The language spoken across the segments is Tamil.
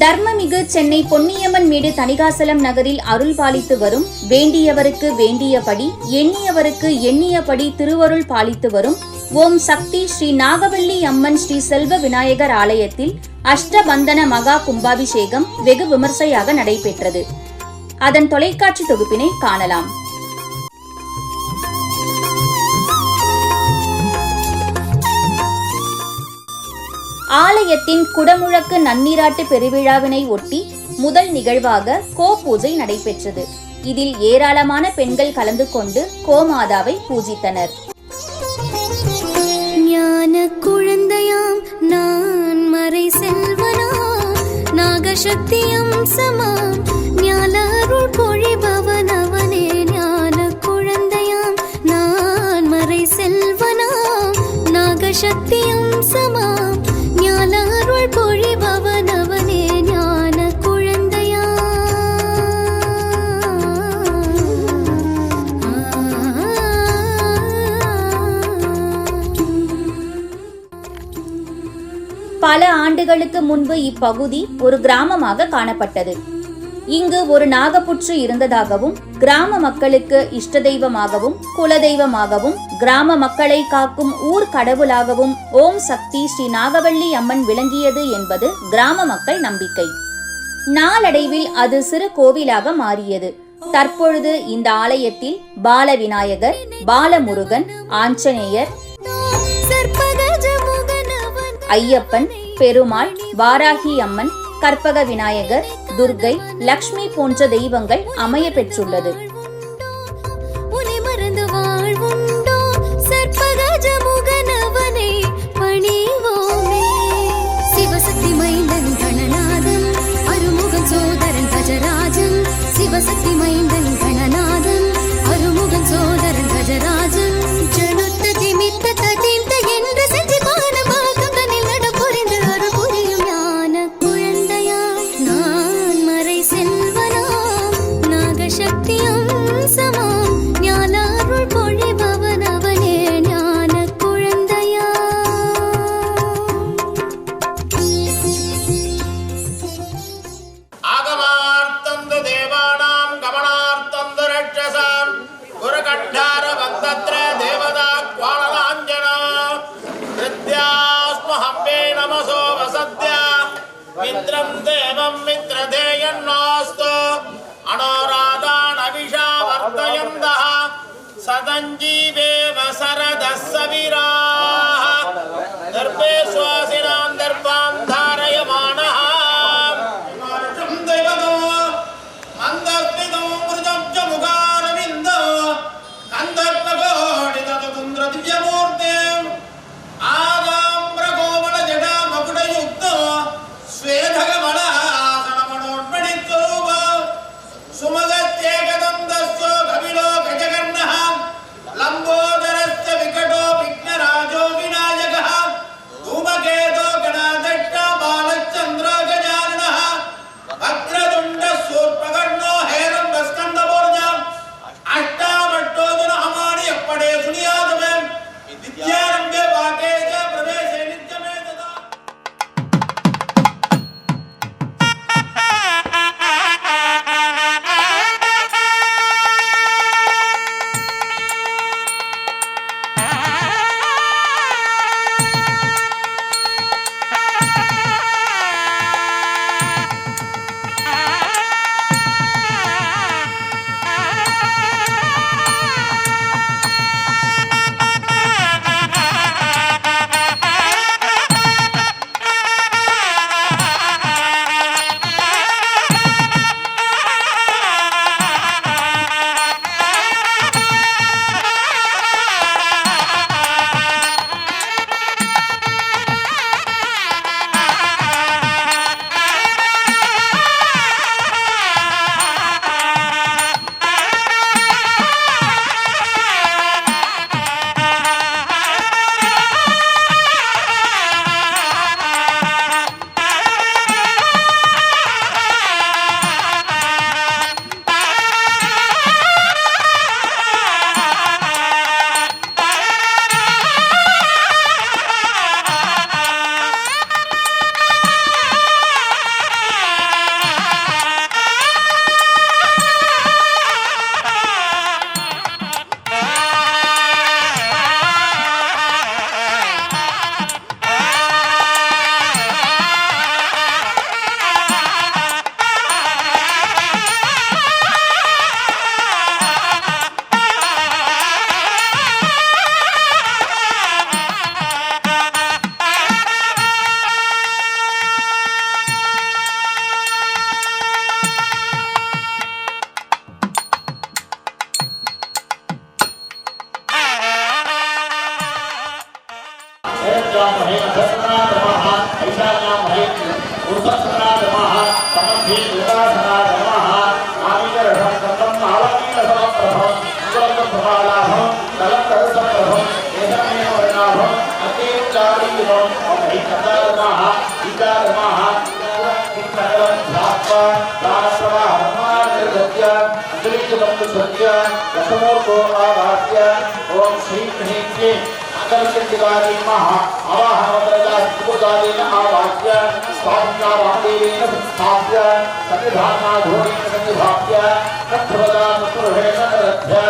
தர்மமிகு சென்னை பொன்னியம்மன் மேடு தணிகாசலம் நகரில் அருள் பாலித்து வரும் வேண்டியவருக்கு வேண்டியபடி எண்ணியவருக்கு எண்ணியபடி திருவருள் பாலித்து வரும் ஓம் சக்தி ஸ்ரீ நாகவல்லி அம்மன் ஸ்ரீ செல்வ விநாயகர் ஆலயத்தில் அஷ்டபந்தன மகா கும்பாபிஷேகம் வெகு விமர்சையாக நடைபெற்றது. அதன் தொலைக்காட்சி தொகுப்பினை காணலாம். ஆலயத்தின் குடமுழக்கு நன்னீராட்டு பெருவிழாவினை ஒட்டி முதல் நிகழ்வாக கோபூஜை நடைபெற்றது. இதில் ஏராளமான பெண்கள் கலந்து கொண்டு கோமாதாவை பூஜித்தனர். ஞான குழந்தையாம் நான் மறை செல்வனாம் நாகசக்தி அம்சமாம் ஞான அருள் பொழிபவனவனே. ஞான குழந்தையாம் நான் மறை செல்வனாம் நாகசக்தி அம்சமாம் ஞான அருள் பொழிபவனவனே. ஞான குழந்தையா பல ஆண்டுகளுக்கு முன்பு இப்பகுதி ஒரு கிராமமாக காணப்பட்டது. இங்கு ஒரு நாகப்புற்று இருந்ததாகவும் கிராம மக்களுக்கு இஷ்ட தெய்வமாகவும் குலதெய்வமாகவும் கிராம மக்களை காக்கும் ஊர் கடவுளாகவும் ஓம் சக்தி ஸ்ரீ நாகவல்லி அம்மன் விளங்கியது என்பது கிராம மக்கள் நம்பிக்கை. நாளடைவில் அது சிறு கோவிலாக மாறியது. தற்பொழுது இந்த ஆலயத்தில் பால விநாயகர், பாலமுருகன், ஆஞ்சநேயர், ஐயப்பன், பெருமாள், வாராகி அம்மன், கற்பக விநாயகர், துர்கை, லக்ஷ்மி போன்ற தெய்வங்கள் அமைய பெற்றுள்ளது. சிவசக்தி மைந்தன் கணநாதன் அருமுகன் சோதரன் கஜராஜன். சிவசக்தி மைந்தன் கணநாதன் அருமுகன் சோதரன் கஜராஜன். ஜனுத்த திமித்த ததிந்த என்று செஞ்சு பானமாகம் தன்னில் நட புரிந்து அருள் புரியும் ஞான குழந்தையா நான் மறை செல்வனாம் நாகசக்தி அம்சமாம் ஞான அருள் பொழிபவனவனே. ஞான குழந்தையா ஆகமார்த்தந்து தேவானாம் கமனார்த்தந்து ரட்சசாம் குருகண்டார வந்தத்ர தேவதா குவாலலாஞ்சனா கிருத்யாஸ்மஹம்பே நமசோ வசத்யா மித்ரம் தேவம் மித்ரதேயன்னாஸ்து அனோராதான் அவிஷா வர்த்தயந்தः சதஞ்சீவேவ சரதः சவிராः தர்பே சுவாசினான் தர்பான் தாரயமானः லம்போதரஸ்ய விகடோ ओम श्री ह्रीं क्लीं अकर्षितवादी महा आवाहनवद्रदास्पुदादेन आवाह्य स्वामिनारादेवेन संस्थाप्य सन्निधानाधोरेण सन्निधाप्य तत्प्रदा तत्प्रभेन नरध्य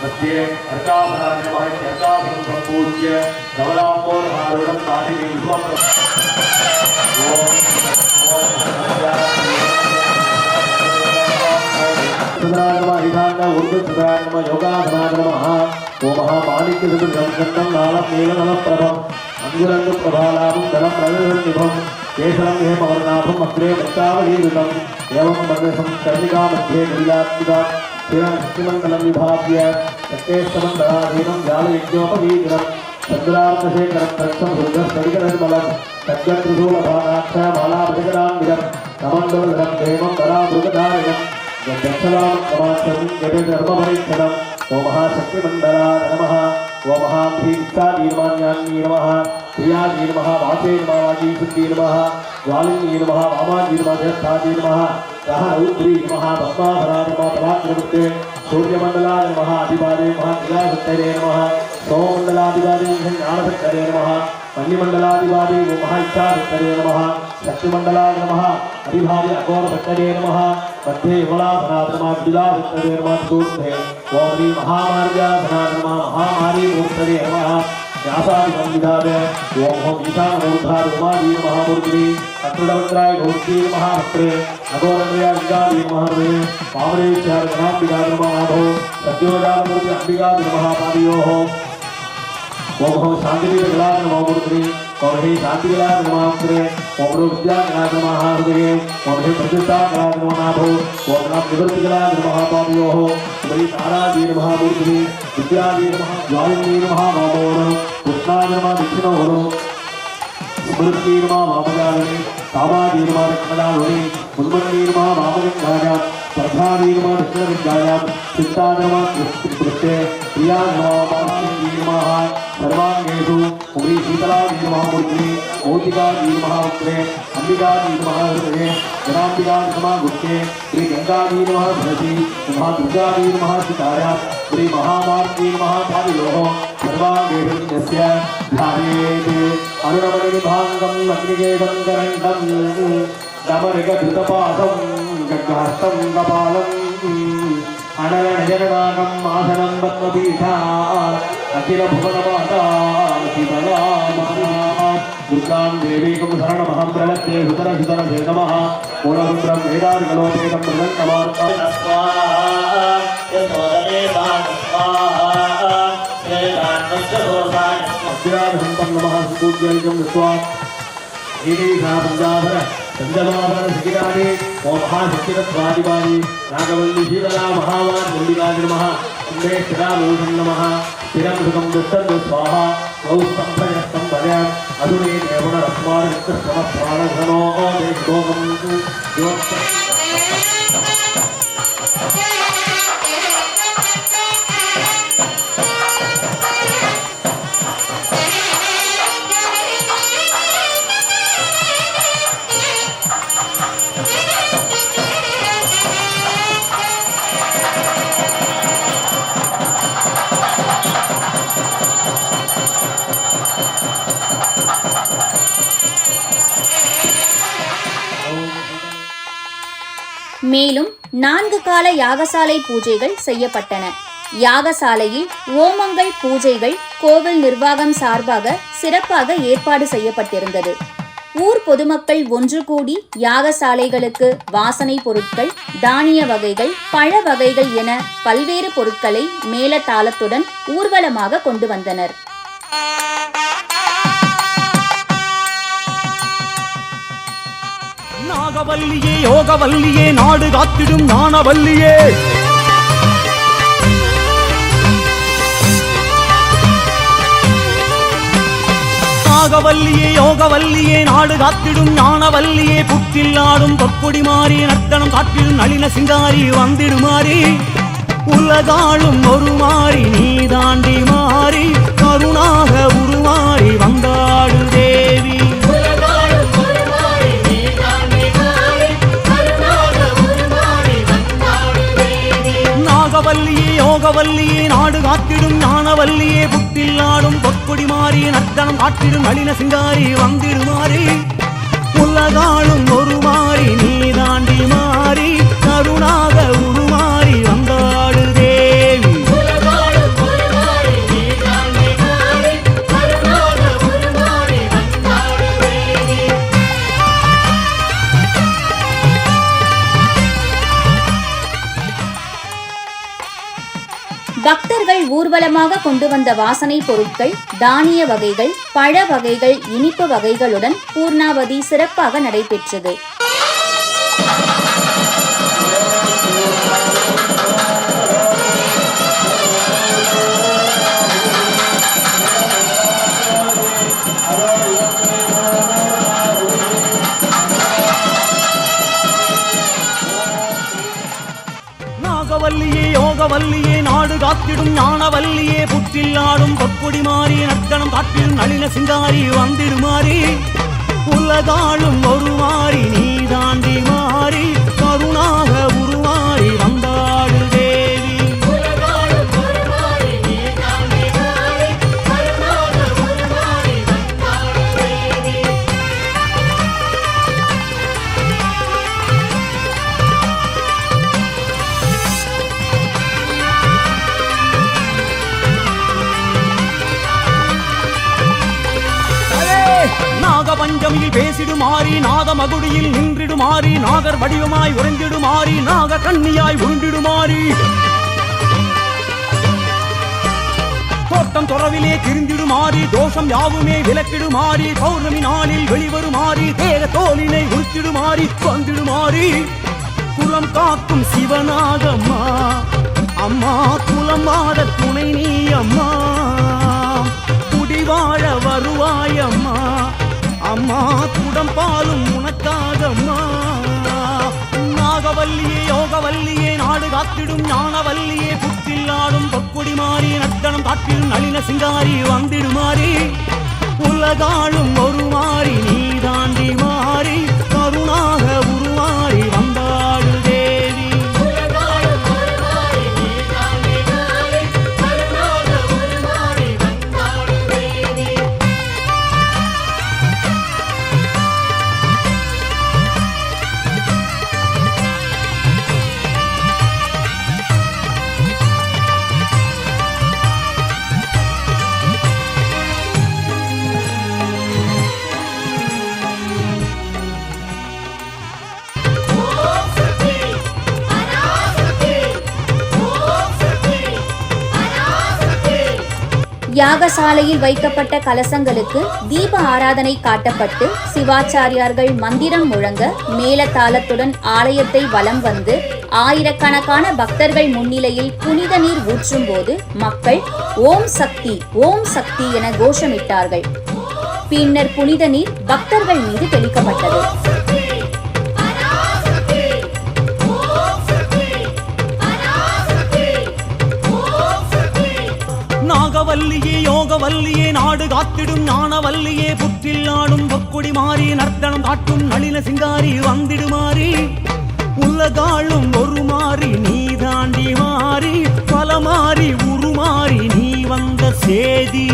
मध्ये अर्काभराजमहत्यर्काभं सम्पूज्य धवलाम्बोधमारूढं काठिनीं केशरं हेमवर्णाभम् अग्रे वृत्तावलीरुतम् एवं वर्णसं कर्णिका मध्ये क्रियात्मिका शक्तिमण्डलं विभाव्य शक्तेष्टमण्डलाधीनं जालयज्ञोपवीतिनं चन्द्रार्धशेखरं रक्षं दुर्गस्तडिकनिर्मलं तद्गत्रिशूलभानाक्षमालाभजगरान्विरं कमण्डलधरं देवं वरामृगधारिणं दक्षलां कमाक्षं जटिधर्मपरीक्षणम् ओम महाशक्तिमण्डलाय नमः ओम महाभीष्टादीर्मान्यान्नी नमः प्रियादी नमः वासे नमः वाजीशुद्धि नमः ज्वालिनी नमः वामाजी नमः ज्येष्ठादी नमः सहरौद्री नमः पद्माभराय नमः पराक्रमृते सूर्यमण्डलाय नमः अधिपादे नमः क्रियाशक्तये नमः सोममण्डलाधिपादे ज्ञानशक्तये नमः मन्निमण्डलाधिपादे महाइच्छाशक्तये नमः शक्तिमण्डलाय नमः अधिभागे अघोरशक्तये नमः मध्ये विमलाधनात्मा विलाशक्तये नमः सूर्धे ओम श्री महामार्याधनात्मा महामारी मूर्तये नमः व्यासादिसंविधाय ओम ओम ईशानमूर्धाय उमादी महामूर्ति अत्रुडवक्त्राय गौरी महाभक्त्रे अघोरन्द्रया विद्यादी महार्वे पावरेश्वर गणाम्बिका नमः सत्योजानमूर्ति अंबिका नमः पादयोः ओम ओम शांतिविकला नमः मूर्ति ओम हे शांतिविकला नमः मूर्ति ओम विद्याकला नमः हृदये ओम हे प्रतिष्ठाकला नमः नाभो ओम नम निवृत्तिकला नमः पादयोः श्री तारादी नमः मूर्ति विद्यादी नमः ज्वालिनी नमः वामोः कृष्णाय नमः दक्षिणोः स्मृति नमः वामजालिनी कामादी नमः दक्षिणालोनि उन्मन्नी नमः वामलिंगाय प्रधानी नमः दक्षिणलिंगाय चित्ता नमः कृष्णे प्रिया नमः वामलिंगी नमः सर्वांगेषु उग्री शीतलादी नमः मूर्ति औतिकादी नमः उत्रे अंबिकादी नमः हृदये गणाम्बिका नमः गुप्ते श्री गंगादी नमः भरति नमः दुर्गादी नमः सिताय श्री महामार्गी नमः पादयोः सर्वांगेषु यस्य ध्यायेत् अरुणमणिभाङ्गम् अग्निकेशं करण्डं दमरिकधृतपादं गग्गहस्तं कपालम् अनयनयनागम् आसनं पद्मपीठा अखिलभुवनमाता शिवला दुर्गां देवीकं शरणमहं प्रलभ्ये सुतरसुतरसे नमः मूलरुद्रं वेदार्गलोपेदं मृदङ्गमार्गं नमः सुपूज्यलिकं दत्वा पंजाभर पंचमाभर सकिराणि ओम महाशक्तिरत्वादिवादी नागवल्ली शीतला महावान मल्लिकाय नमः कुंडे शिलालोचन नमः स्थिरं सुखं दुष्टं स्वाहा गौस्तंभयस्तं भज अधुने देवुणरत्मानकृष्णप्राणघनो देशोगं மேலும் 4 கால யாகசாலை பூஜைகள் செய்யப்பட்டன. யாகசாலையில் ஓமங்கள், பூஜைகள் கோவில் நிர்வாகம் சார்பாக சிறப்பாக ஏற்பாடு செய்யப்பட்டிருந்தது. ஊர் பொதுமக்கள் ஒன்று கூடி யாகசாலைகளுக்கு வாசனை பொருட்கள், தானிய வகைகள், பழ வகைகள் என பல்வேறு பொருட்களை மேளதாளத்துடன் ஊர்வலமாக கொண்டு வந்தனர். நாகவல்லியே, யோகவல்லியே, நாடு காத்திடும் ஞானவல்லியே, நாகவல்லியே, யோகவல்லியே, நாடு காத்திடும் ஞானவல்லியே, புற்றில் ஆடும் பொற்கொடி மாறி நர்த்தனம் காட்டிடும் நளின சிங்காரி வந்திடுமாறி, உலகாளும் ஒரு மாறி நீ தாண்டி மாறி கருணாக உருமாறி வந்தாடு தேவி. நாகவல்லியே, யோகவல்லியே, நாடு காத்திடும் ஞானவல்லியே, புற்றில் ஆடும் பொற்கொடி மாறி நர்த்தனம் காட்டிடும் நளின சிங்காரி வந்திடுமாறி, உலகாளும் ஒரு மாறி நீ தாண்டி மாறி கருணாக உருமாறி வந்தாடு தேவி. பக்தர்கள் ஊர்வலமாக கொண்டு வந்த வாசனை பொருட்கள், தானிய வகைகள், பழ வகைகள், இனிப்பு வகைகளுடன் பூர்ணாவதி சிறப்பாக நடைபெற்றது. நாகவல்லியே, யோகவல்லியே, நாடு காத்திடும் ஞானவல்லியே, புற்றில் ஆடும் பொற்கொடி மாறி நர்த்தனம் காட்டிடும் நளின சிங்காரி வந்திடுமாறி, உலகாளும் ஒரு மாறி நீ தாண்டி மாறி கருணாக உருமாறி வந்தாடு தேவி. நாகபஞ்சமியில் பேசிடுமாறி, நாத மகுடியில் நின்றிடுமாறி, நாகர் வடிவமாய் உறைந்திடுமாறி, நாக கண்ணியாய் உருண்டிடுமாறி, தோட்டம் துறவிலே திரிந்திடுமாறி, தோஷம் யாவுமே விலக்கிடுமாறி, பௌர்ணமி நாளில் வெளிவருமாறி, தேக தோலினை உறுத்திடுமாறி வந்திடுமாறி, குலம் காக்கும் சிவனாகம்மா அம்மா, குலம் வாழ துணை நீ அம்மா, குடிவாழ வருவாயம்மா அம்மா, குடம் பாலும் உனக்காகம்மா. நாகவல்லியே, யோகவல்லியே, நாடு காத்திடும் ஞானவல்லியே, புற்றில் ஆடும் பொற்கொடி மாறி நர்த்தனம் காட்டிடும் நளின சிங்காரி வந்திடுமாறி, உலகாளும் ஒரு மாறி நீ தாண்டி மாறி கருணாக உருமாறி வந்தாடு தேவி. யாகசாலையில் வைக்கப்பட்ட கலசங்களுக்கு தீப ஆராதனை காட்டப்பட்டு சிவாச்சாரியார்கள் மந்திரம் முழங்க மேளதாளத்துடன் ஆலயத்தை வலம் வந்து ஆயிரக்கணக்கான பக்தர்கள் முன்னிலையில் புனித நீர் ஊற்றும் போது மக்கள் ஓம் சக்தி, ஓம் சக்தி என கோஷமிட்டார்கள். பின்னர் புனித நீர் பக்தர்கள் மீது தெளிக்கப்பட்டது. நாகவல்லியே, யோகவல்லியே, நாடு காத்திடும் ஞானவல்லியே, புற்றில் ஆடும் பொற்கொடி மாறி நர்த்தனம் காட்டும் நளின சிங்காரி வந்திடுமாறி, உலகாளும் ஒரு மாறி நீ தாண்டி மாறி பல மாறி உருமாறி நீ வந்த சேதி.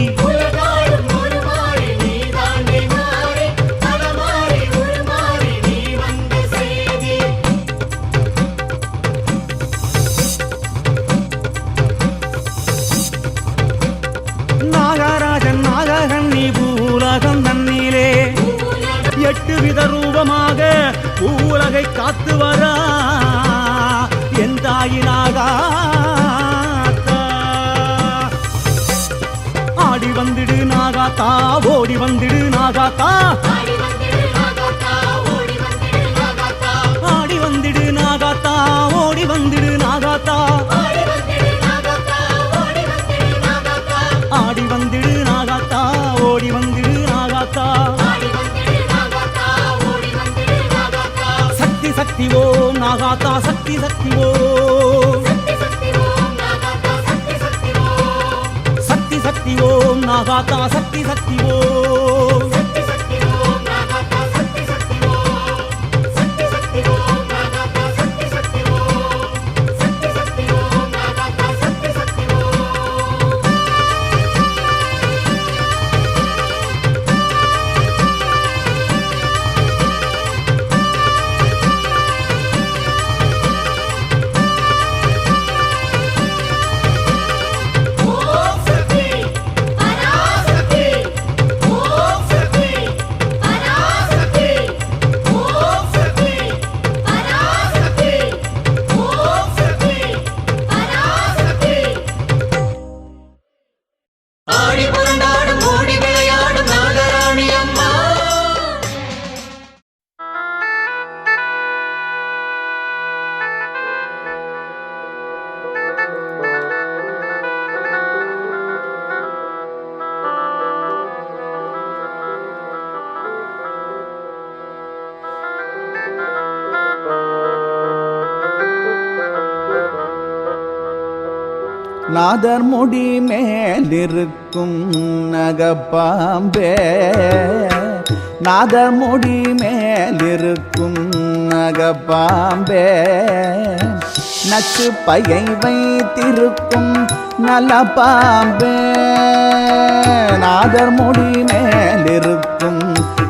8 வித ரூபமாக பூவுலகை காத்து வரா என் தாயினாகா ஆடி வந்திடு நாகாத்தா ஓடி வந்திடு நாகாத்தா ஆடி வந்திடு நாகாத்தா ஓடி வந்திடு நாகாத்தா ஆடி வந்திடு நாகாத்தா ஓடி வந்திடு நாகாத்தா சக்தி சக்தி ஓம் நாகாத்தா சக்தி சக்தி ஓம் சக்தி சக்தி ஓம் நாகாத்தா சக்தி சக்தி ஓம் நாதர் முடி மேலிருக்கும் நகப்பாம்பே நாதர் முடி மேலிருக்கும் நகப்பாம்பே நச்சு பகை வைத்திருக்கும் நல பாம்பே நாதர் முடி மேலிருக்கும்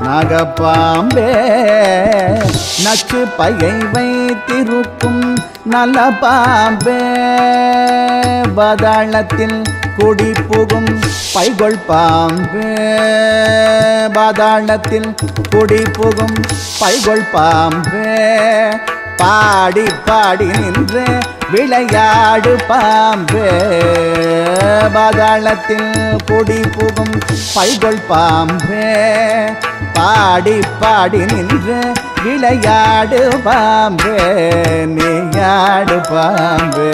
நகப்பாம்பே நச்சு பகை வைத்திருக்கும் நல்ல பாம்பே பாதாளத்தில் குடி புகும் பைகொள் பாம்பே பாதாளத்தில் குடி புகும் பைகொள் பாம்பே பாடி பாடி நின்று விளையாடு பாம்பே பாதாளத்தில் குடி புகும் பைகொள் பாம்பே பாடி பாடி நின்று விளையாடு பாம்பே நீயாடு பாம்பே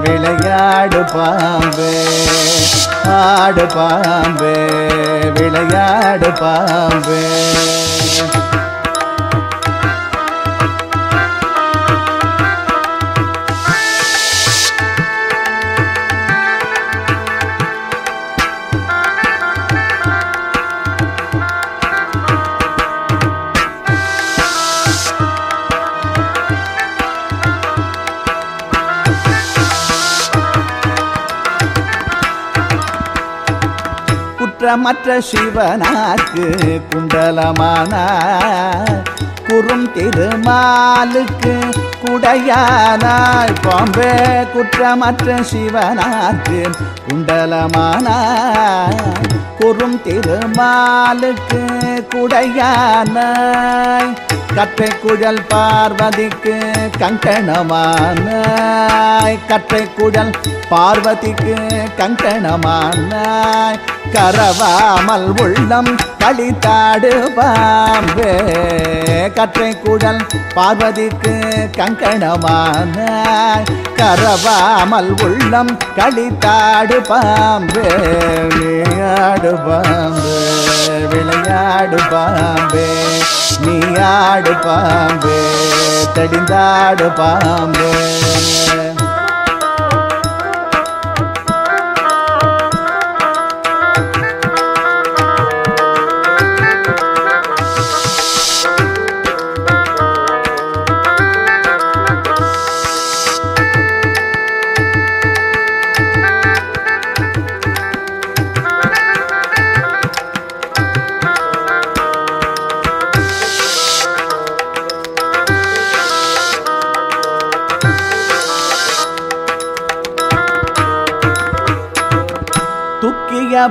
விளையாடு பாம்பே ஆடு பாம்பே விளையாடு பாம்பே குற்றமற்ற சிவனாக்கு குண்டலமானாய் குறும் திருமாலுக்கு குடையானாய் பாம்பே குற்றமற்ற சிவனாக்கு குண்டலமானாய் குறும் திருமாலுக்கு குடையானாய் கற்றை குழல் பார்வதிக்கு கங்கணமானாய் கற்றை குழல் பார்வதிக்கு கங்கணமானாய் கரவாமல் உள்ளம் களித்தாடு பாம்பே கற்றை குழல் பார்வதிக்கு கங்கணமானாய் கரவாமல் உள்ளம் களித்தாடு பாம்பே விளையாடு பாம்பே விளையாடு பாம்பே நீயாடு பாம்பே தடிந்தாடு பாம்பே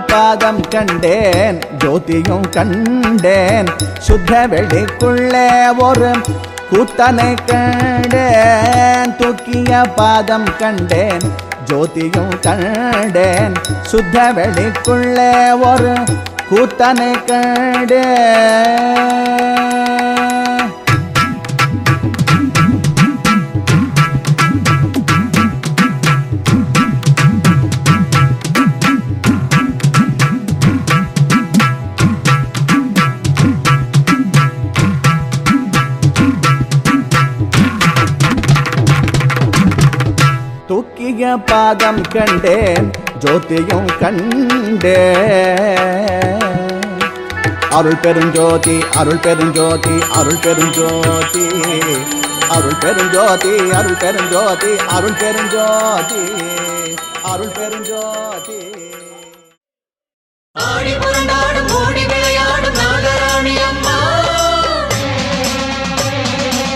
பாதம் கண்டேன் ஜோதியும் கண்டேன் சுத்த வெளிக்குள்ளே ஒரு கூத்தனை கண்டேன் தூக்கிய பாதம் கண்டேன் ஜோதியும் கண்டேன் சுத்த வெளிக்குள்ளே ஒரு கூத்தனை கண்டேன் தூக்கிய பாதம் கண்டேன் ஜோதியும் கண்டேன் அருள் பெருஞ்சோதி அருள் பெருஞ்சோதி அருள் பெருஞ்சோதி அருள் பெருஞ்சோதி அருள் பெருஞ்சோதி அருள் பெருஞ்சோதி அருள் பெருஞ்சோதி ஆடி புரண்டாடும் ஓடி விளையாடும் நாகராணி அம்மா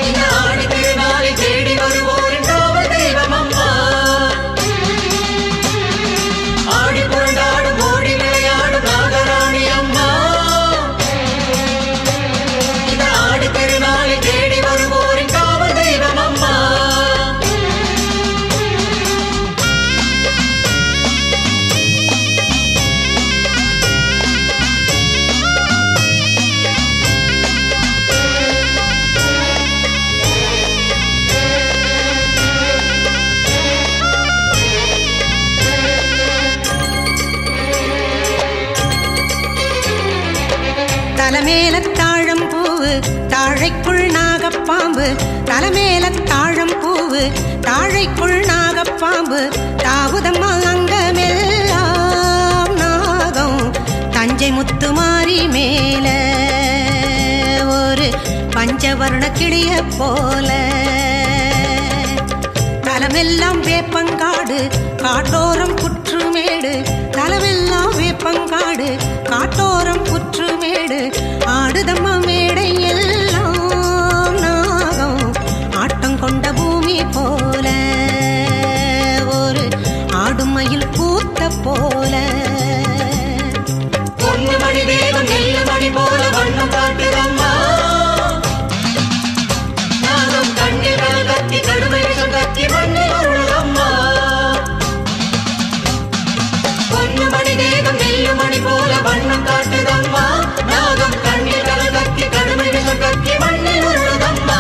இந்த ஆடி திருநாளை தேடி வருவோரின் காவல் தெய்வம் அம்மா ஆடி புரண்டாடும் ஓடி விளையாடும் நாகராணி அம்மா இந்த ஆடி திருநாளை தேடி வருவோரின் காவல் தெய்வம் அம்மா தலைமேல தாழம் பூவு தாழைக்குள் நாகப்பாம்பு தலைமேல தாழம் பூவு தாழைக்குள் நாகப்பாம்பு தாவுதம்மா அங்கமெல்லாம் நாகம் தஞ்சை முத்துமாரி மேல ஒரு பஞ்சவர்ண கிளிய போல தலமெல்லாம் வேப்பங்காடு காட்டோரம் புற்றுமேடு தலமெல்லாம் வேப்பங்காடு காட்டோரம் புற்றுமேடு ஆடுதம்மா மேடை எல்லாம் நாகம் ஆட்டம் கொண்ட பூமி போல ஒரு ஆடுமயில் பூத்த போல பொண்ணு மணி தேவம் நெல்லு மணி போல வண்ணம் காட்டுதம்மா நானும் கண்ணில் கத்தி கடுமை விஷம் கத்தி மண்ணில் உருளம்மா பொண்ணு மணி தேவம் நெல்லு மணி போல வண்ணம் காட்டுதம்மா நாகம் கண்ணில் கத்தி கடுமை விஷம் கத்தி மண்ணில் உருளம்மா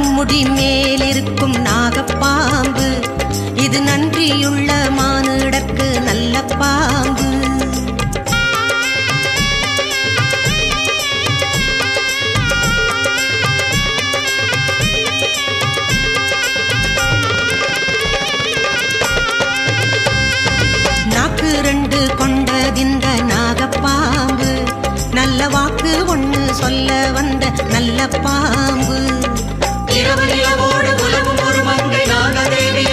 முடி மேலிருக்கும் நாகப்பாம்பு இது நன்றியுள்ள மானிடர்க்கு நல்ல பாம்பு நாக்கு ரெண்டு கொண்டதிந்த நாகப்பாம்பு நல்ல வாக்கு ஒண்ணு சொல்ல வந்த நல்ல பாம்பு இரவு நிலவோடு உலகும் ஒரு மங்கை நாகதேவி